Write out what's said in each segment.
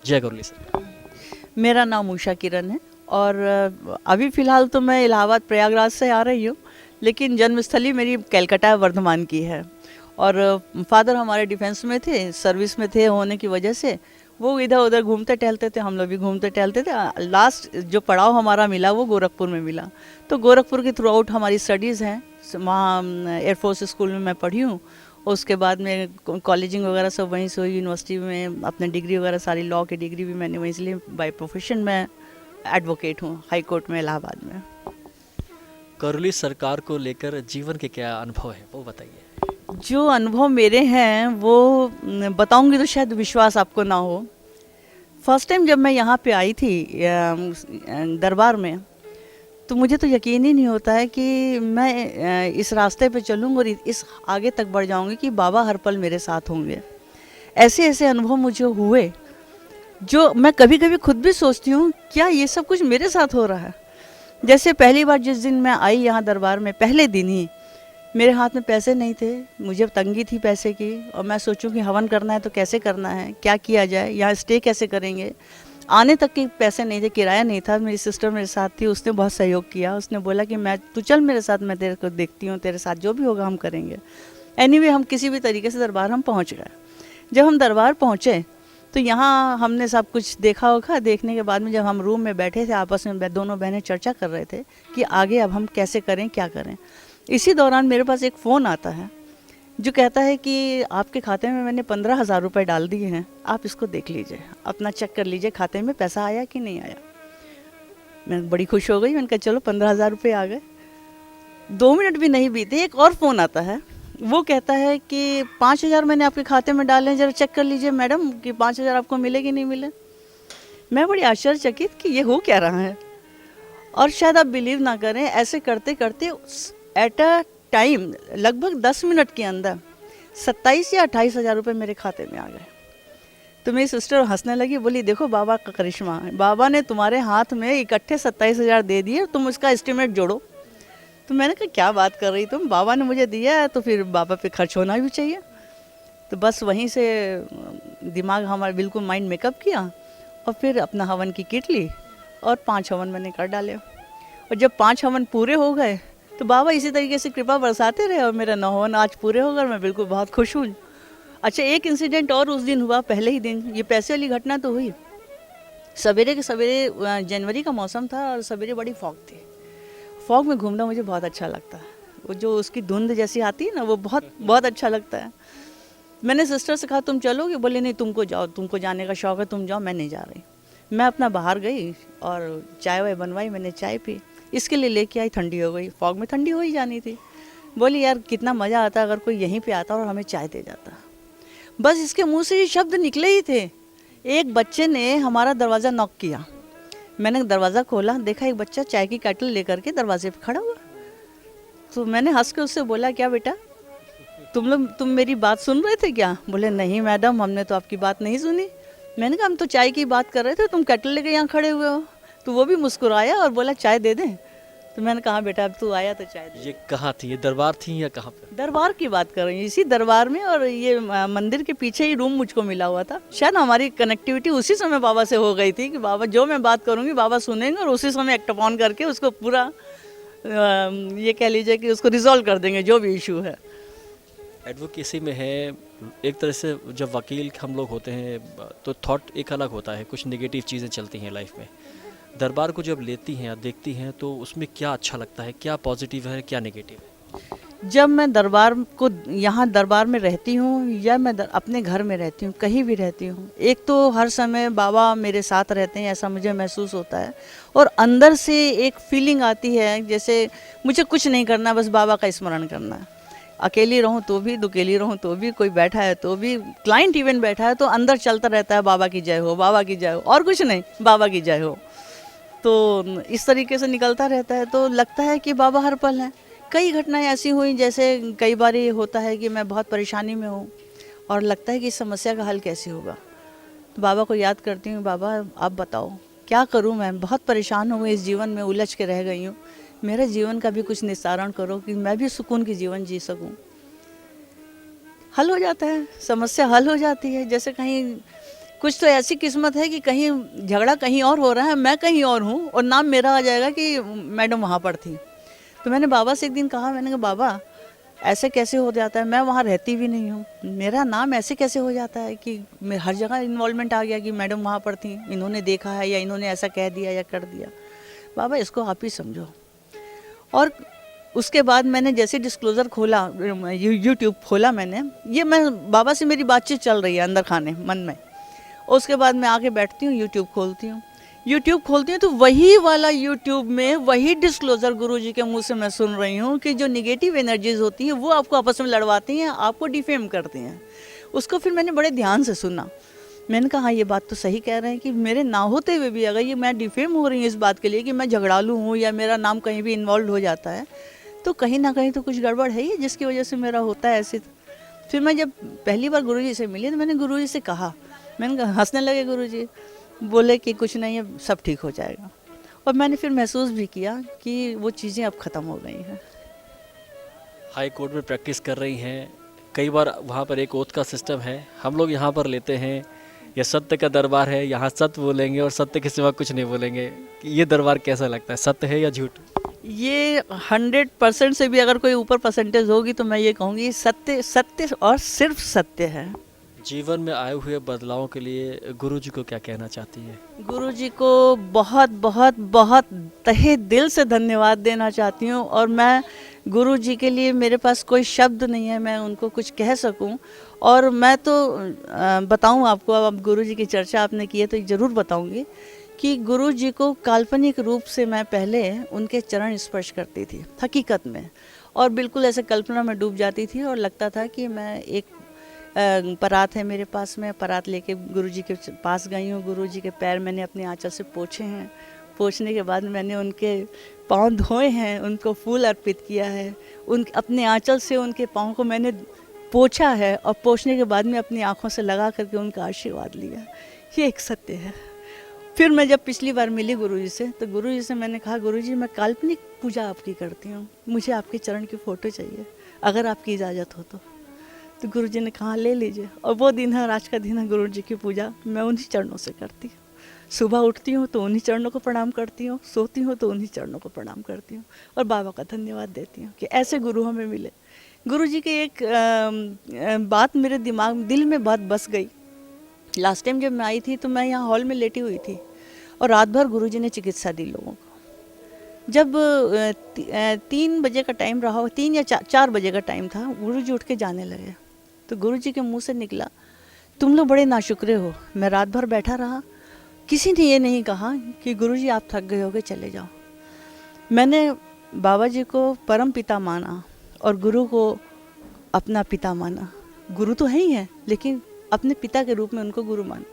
जय गौरली सर। मेरा नाम उषा किरण है और अभी फ़िलहाल तो मैं इलाहाबाद प्रयागराज से आ रही हूँ, लेकिन जन्मस्थली मेरी कलकत्ता वर्धमान की है। और फादर हमारे डिफेंस में थे, सर्विस में थे होने की वजह से वो इधर उधर घूमते टहलते थे, हम लोग भी घूमते टहलते थे। लास्ट जो पड़ाव हमारा मिला वो गोरखपुर में मिला। तो गोरखपुर के थ्रू आउट हमारी स्टडीज़ हैं, वहाँ एयरफोर्स स्कूल में मैं पढ़ी हूँ। उसके बाद में कॉलेजिंग वगैरह सब वहीं से हुई, यूनिवर्सिटी में अपने डिग्री वगैरह सारी, लॉ की डिग्री भी मैंने वहीं से ली। बाय प्रोफेशन मैं एडवोकेट हूँ हाई कोर्ट में इलाहाबाद में। गौरली सरकार को लेकर जीवन के क्या अनुभव है वो बताइए। जो अनुभव मेरे हैं वो बताऊंगी तो शायद विश्वास आपको ना हो। फर्स्ट टाइम जब मैं यहाँ पे आई थी दरबार में, तो मुझे तो यकीन ही नहीं होता है कि मैं इस रास्ते पे चलूँगी और इस आगे तक बढ़ जाऊँगी कि बाबा हर पल मेरे साथ होंगे। ऐसे ऐसे अनुभव मुझे हुए जो मैं कभी कभी खुद भी सोचती हूँ क्या ये सब कुछ मेरे साथ हो रहा है। जैसे पहली बार जिस दिन मैं आई यहाँ दरबार में, पहले दिन ही मेरे हाथ में पैसे नहीं थे, मुझे तंगी थी पैसे की, और मैं सोचूं कि हवन करना है तो कैसे करना है, क्या किया जाए, यहाँ स्टे कैसे करेंगे। आने तक के पैसे नहीं थे, किराया नहीं था। मेरी सिस्टर मेरे साथ थी, उसने बहुत सहयोग किया। उसने बोला कि मैं तू चल मेरे साथ, मैं तेरे को देखती हूँ, तेरे साथ जो भी होगा हम करेंगे। एनीवे हम किसी भी तरीके से दरबार हम पहुँच गए। जब हम दरबार पहुँचे तो यहाँ हमने सब कुछ देखा होगा। देखने के बाद में जब हम रूम में बैठे थे, आपस में दोनों बहनें चर्चा कर रहे थे कि आगे अब हम कैसे करें, क्या करें। इसी दौरान मेरे पास एक फ़ोन आता है जो कहता है कि आपके खाते में मैंने 15,000 रुपये डाल दिए हैं, आप इसको देख लीजिए, अपना चेक कर लीजिए खाते में पैसा आया कि नहीं आया। मैं बड़ी खुश हो गई, मैंने कहा चलो 15,000 रुपये आ गए। 2 मिनट भी नहीं बीते एक और फ़ोन आता है। वो कहता है कि 5,000 मैंने आपके खाते में डाले हैं, ज़रा चेक कर लीजिए मैडम कि 5,000 आपको मिले कि नहीं मिले। मैं बड़ी आश्चर्यचकित कि ये हो क्या रहा है। और शायद आप बिलीव ना करें, ऐसे करते करते एट अ टाइम लगभग 10 मिनट के अंदर 27 या 28,000 रुपये मेरे खाते में आ गए। तो मेरी सिस्टर हंसने लगी, बोली देखो बाबा का करिश्मा है, बाबा ने तुम्हारे हाथ में इकट्ठे 27,000 दे दिए, तुम उसका एस्टिमेट जोड़ो। तो मैंने कहा क्या बात कर रही तुम, बाबा ने मुझे दिया है तो फिर बाबा पे खर्च होना भी चाहिए। तो बस वहीं से दिमाग हमारा बिल्कुल माइंड मेकअप किया और फिर अपना हवन की किट ली और 5 हवन मैंने कर डाले। और जब 5 हवन पूरे हो गए तो बाबा इसी तरीके से कृपा बरसाते रहे और मेरा 9 हवन आज पूरे हो गए। मैं बिल्कुल बहुत खुश हूँ। अच्छा, एक इंसिडेंट और उस दिन हुआ, पहले ही दिन ये पैसे वाली घटना तो हुई। सवेरे के सवेरे जनवरी का मौसम था और सवेरे बड़ी फॉग थी। फॉग में घूमना मुझे बहुत अच्छा लगता है। वो जो उसकी धुंध जैसी आती है ना, वो बहुत बहुत अच्छा लगता है। मैंने सिस्टर से कहा तुम चलोगे, बोले नहीं तुमको जाओ, तुमको जाने का शौक़ है, तुम जाओ, मैं नहीं जा रही। मैं अपना बाहर गई और चाय वाय बनवाई, मैंने चाय पी, इसके लिए लेके आई, ठंडी हो गई। फॉग में ठंडी हो ही जानी थी। बोली यार कितना मज़ा आता अगर कोई यहीं पे आता और हमें चाय दे जाता। बस इसके मुंह से ये शब्द निकले ही थे, एक बच्चे ने हमारा दरवाज़ा नॉक किया। मैंने दरवाज़ा खोला, देखा एक बच्चा चाय की केटल लेकर के दरवाजे पे खड़ा हुआ। तो मैंने हंस के उससे बोला क्या बेटा तुम मेरी बात सुन रहे थे क्या? बोले नहीं मैडम, हमने तो आपकी बात नहीं सुनी। मैंने कहा हम तो चाय की बात कर रहे थे, तुम केटल लेके यहाँ खड़े हुए हो। तो वो भी मुस्कुराया और बोला चाय दे दें। तो मैंने कहा बेटा अब तू आया तो चाय दे। ये कहाँ थी, ये दरबार थी या कहाँ पे? दरबार की बात कर रही हूँ, इसी दरबार में। और ये मंदिर के पीछे ही रूम मुझको मिला हुआ था। शायद हमारी कनेक्टिविटी उसी समय बाबा से हो गई थी कि बाबा जो मैं बात करूँगी बाबा सुनेंगे और उसी समय एक्ट ऑन करके उसको पूरा ये कह लीजिए कि उसको रिजॉल्व कर देंगे जो भी इशू है। एडवोकेसी में है एक तरह से, जब वकील हम लोग होते हैं तो थॉट एक अलग होता है, कुछ नेगेटिव चीज़ें चलती हैं लाइफ में। दरबार को जब लेती हैं या देखती हैं तो उसमें क्या अच्छा लगता है, क्या पॉजिटिव है क्या नेगेटिव है? जब मैं दरबार को यहाँ दरबार में रहती हूँ या मैं अपने घर में रहती हूँ, कहीं भी रहती हूँ, एक तो हर समय बाबा मेरे साथ रहते हैं ऐसा मुझे महसूस होता है। और अंदर से एक फीलिंग आती है जैसे मुझे कुछ नहीं करना, बस बाबा का स्मरण करना है। अकेली रहूं तो भी, दुकेली रहूं तो भी, कोई बैठा है तो भी, क्लाइंट इवेंट बैठा है तो अंदर चलता रहता है बाबा की जय हो, बाबा की जय हो, और कुछ नहीं, बाबा की जय हो। तो इस तरीके से निकलता रहता है। तो लगता है कि बाबा हर पल है। कई घटनाएं ऐसी हुई, जैसे कई बार ये होता है कि मैं बहुत परेशानी में हूँ और लगता है कि इस समस्या का हल कैसे होगा। तो बाबा को याद करती हूँ, बाबा आप बताओ क्या करूँ, मैं बहुत परेशान हूँ, इस जीवन में उलझ के रह गई हूँ, मेरे जीवन का भी कुछ निस्तारण करो कि मैं भी सुकून की जीवन जी सकूं। हल हो जाता है, समस्या हल हो जाती है। जैसे कहीं कुछ तो ऐसी किस्मत है कि कहीं झगड़ा कहीं और हो रहा है, मैं कहीं और हूँ और नाम मेरा आ जाएगा कि मैडम वहाँ पर थी। तो मैंने बाबा से एक दिन कहा, मैंने कहा बाबा ऐसे कैसे हो जाता है, मैं वहाँ रहती भी नहीं हूँ, मेरा नाम ऐसे कैसे हो जाता है कि मैं हर जगह इन्वॉल्वमेंट आ गया कि मैडम वहाँ पर थी, इन्होंने देखा है या इन्होंने ऐसा कह दिया या कर दिया। बाबा इसको आप ही समझो। और उसके बाद मैंने जैसे डिस्क्लोज़र खोला, यूट्यूब खोला मैंने, ये मैं बाबा से मेरी बातचीत चल रही है अंदर खाने मन में। उसके बाद मैं आके बैठती हूँ, यूट्यूब खोलती हूँ, तो वही वाला यूट्यूब में वही डिस्क्लोज़र गुरुजी के मुंह से मैं सुन रही हूँ कि जो निगेटिव एनर्जीज होती हैं वो आपको आपस में लड़वाती हैं, आपको डिफेम करती हैं। उसको फिर मैंने बड़े ध्यान से सुना। मैंने कहा हाँ ये बात तो सही कह रहे हैं कि मेरे ना होते हुए भी अगर ये मैं डिफेम हो रही हूँ इस बात के लिए कि मैं झगड़ालू हूँ या मेरा नाम कहीं भी इन्वॉल्व हो जाता है, तो कहीं ना कहीं तो कुछ गड़बड़ है ही जिसकी वजह से मेरा होता है ऐसे। फिर मैं जब पहली बार गुरुजी से मिली तो मैंने गुरुजी से कहा, मैंने कहा, हंसने लगे गुरुजी, बोले कि कुछ नहीं है, सब ठीक हो जाएगा। और मैंने फिर महसूस भी किया कि वो चीज़ें अब ख़त्म हो गई हैं। हाई कोर्ट में प्रैक्टिस कर रही हैं, कई बार वहाँ पर एक ओथ का सिस्टम है, हम लोग यहाँ पर लेते हैं ये सत्य का दरबार है, यहाँ सत्य बोलेंगे और सत्य के सिवा कुछ नहीं बोलेंगे। ये दरबार कैसा लगता है, सत्य है या झूठ? ये 100% से भी अगर कोई ऊपर परसेंटेज होगी तो मैं ये कहूँगी सत्य, सत्य और सिर्फ सत्य है। जीवन में आए हुए बदलावों के लिए गुरु जी को क्या कहना चाहती है? गुरु जी को बहुत बहुत बहुत तहे दिल से धन्यवाद देना चाहती हूँ। और मैं गुरु जी के लिए, मेरे पास कोई शब्द नहीं है मैं उनको कुछ कह सकूँ। और मैं तो बताऊँ आपको, अब गुरु जी की चर्चा आपने की है तो ज़रूर बताऊँगी कि गुरु जी को काल्पनिक रूप से मैं पहले उनके चरण स्पर्श करती थी हकीकत में, और बिल्कुल ऐसे कल्पना में डूब जाती थी और लगता था कि मैं एक परात है मेरे पास में, परात लेके गुरुजी के पास गई हूँ, गुरुजी के पैर मैंने अपने आंचल से पोंछे हैं, पोंछने के बाद मैंने उनके पाँव धोए हैं, उनको फूल अर्पित किया है, उन अपने आंचल से उनके पाँव को मैंने पोंछा है और पोंछने के बाद में अपनी आँखों से लगा करके उनका आशीर्वाद लिया। ये एक सत्य है। फिर मैं जब पिछली बार मिली गुरुजी से तो गुरुजी से मैंने कहा, गुरुजी मैं काल्पनिक पूजा आपकी करती हूँ, मुझे आपके चरण की फ़ोटो चाहिए अगर आपकी इजाज़त हो तो गुरुजी ने कहा ले लीजिए। और वो दिन है, आज का दिन है, गुरुजी की पूजा मैं उन्हीं चरणों से करती हूँ। सुबह उठती हूँ तो उन्हीं चरणों को प्रणाम करती हूँ, सोती हूँ तो उन्हीं चरणों को प्रणाम करती हूँ और बाबा का धन्यवाद देती हूँ कि ऐसे गुरु हमें मिले। गुरुजी की एक बात मेरे दिल में बहुत बस गई। लास्ट टाइम जब मैं आई थी तो मैं यहाँ हॉल में लेटी हुई थी और रात भर गुरुजी ने चिकित्सा दी लोगों को। जब 3 बजे का टाइम रहा, 3 या 4 बजे का टाइम था, गुरुजी उठ के जाने लगे तो गुरुजी के मुंह से निकला, तुम लोग बड़े नाशुक्रे हो, मैं रात भर बैठा रहा, किसी ने ये नहीं कहा कि गुरुजी आप थक गए होगे चले जाओ। मैंने बाबा जी को परम पिता माना और गुरु को अपना पिता माना। गुरु तो है ही है लेकिन अपने पिता के रूप में उनको गुरु माना।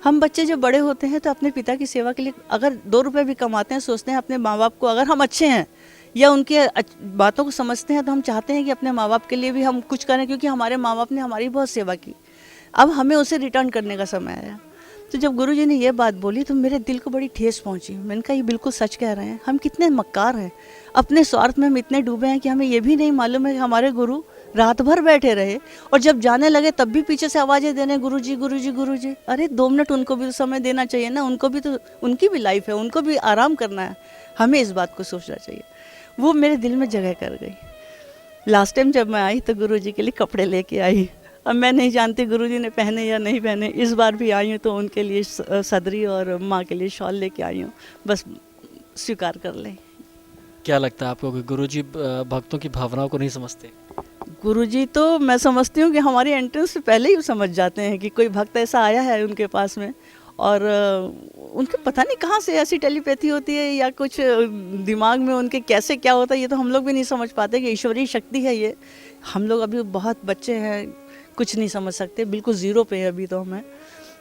हम बच्चे जब बड़े होते हैं तो अपने पिता की सेवा के लिए अगर 2 रुपये भी कमाते हैं, सोचते हैं अपने माँ बाप को, अगर हम अच्छे हैं या उनकी बातों को समझते हैं तो हम चाहते हैं कि अपने माँ बाप के लिए भी हम कुछ करें, क्योंकि हमारे माँ बाप ने हमारी बहुत सेवा की, अब हमें उसे रिटर्न करने का समय आया। तो जब गुरुजी ने ये बात बोली तो मेरे दिल को बड़ी ठेस पहुंची। मैंने कहा ये बिल्कुल सच कह रहे हैं, हम कितने मक्कार हैं, अपने स्वार्थ में हम इतने डूबे हैं कि हमें ये भी नहीं मालूम है कि हमारे गुरु रात भर बैठे रहे और जब जाने लगे तब भी पीछे से आवाज़ें देने, गुरुजी गुरुजी गुरुजी। अरे 2 मिनट उनको भी तो समय देना चाहिए ना, उनको भी तो, उनकी भी लाइफ है, उनको भी आराम करना है, हमें इस बात को सोचना चाहिए। वो मेरे दिल में जगह कर गई। लास्ट टाइम जब मैं आई तो गुरुजी के लिए कपड़े लेके आई। अब मैं नहीं जानती गुरुजी ने पहने या नहीं पहने, इस बार भी आई हूँ तो उनके लिए सदरी और माँ के लिए शॉल लेके आई हूँ, बस स्वीकार कर लें। क्या लगता है आपको कि गुरुजी भक्तों की भावनाओं को नहीं समझते? गुरुजी तो मैं समझती हूँ कि हमारी एंट्रेंस से पहले ही समझ जाते हैं कि कोई भक्त ऐसा आया है उनके पास में, और उनके पता नहीं कहाँ से ऐसी टेलीपैथी होती है या कुछ दिमाग में उनके कैसे क्या होता है, ये तो हम लोग भी नहीं समझ पाते कि ईश्वरीय शक्ति है ये। हम लोग अभी बहुत बच्चे हैं, कुछ नहीं समझ सकते, बिल्कुल ज़ीरो पे है अभी तो हमें,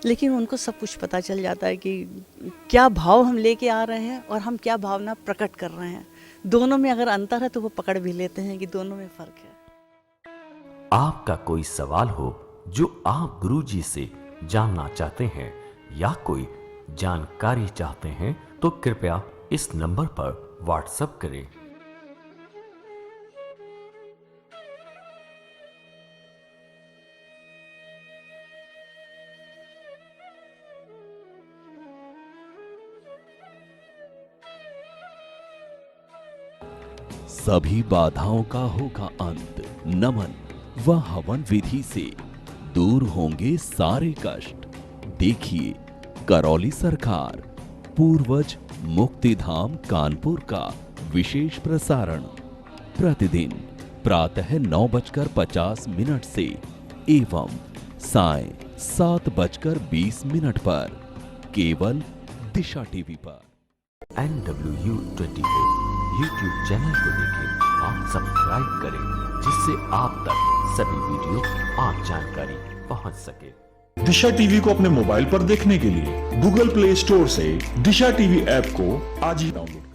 लेकिन उनको सब कुछ पता चल जाता है कि क्या भाव हम लेके आ रहे हैं और हम क्या भावना प्रकट कर रहे हैं। दोनों में अगर अंतर है तो वो पकड़ भी लेते हैं कि दोनों में फ़र्क है। आपका कोई सवाल हो जो आप गुरुजी से जानना चाहते हैं या कोई जानकारी चाहते हैं तो कृपया इस नंबर पर व्हाट्सएप करें। सभी बाधाओं का होगा अंत। नमन व हवन विधि से दूर होंगे सारे कष्ट। देखिए करौली सरकार पूर्वज मुक्तिधाम कानपुर का विशेष प्रसारण प्रतिदिन प्रातः 9:50 से एवं साय 7:20 पर केवल दिशा टीवी पर। NWU 24 यूट्यूब चैनल को देखें और सब्सक्राइब करें, जिससे आप तक सभी वीडियो और जानकारी पहुंच सके। दिशा टीवी को अपने मोबाइल पर देखने के लिए गूगल प्ले स्टोर से दिशा टीवी ऐप को आज ही डाउनलोड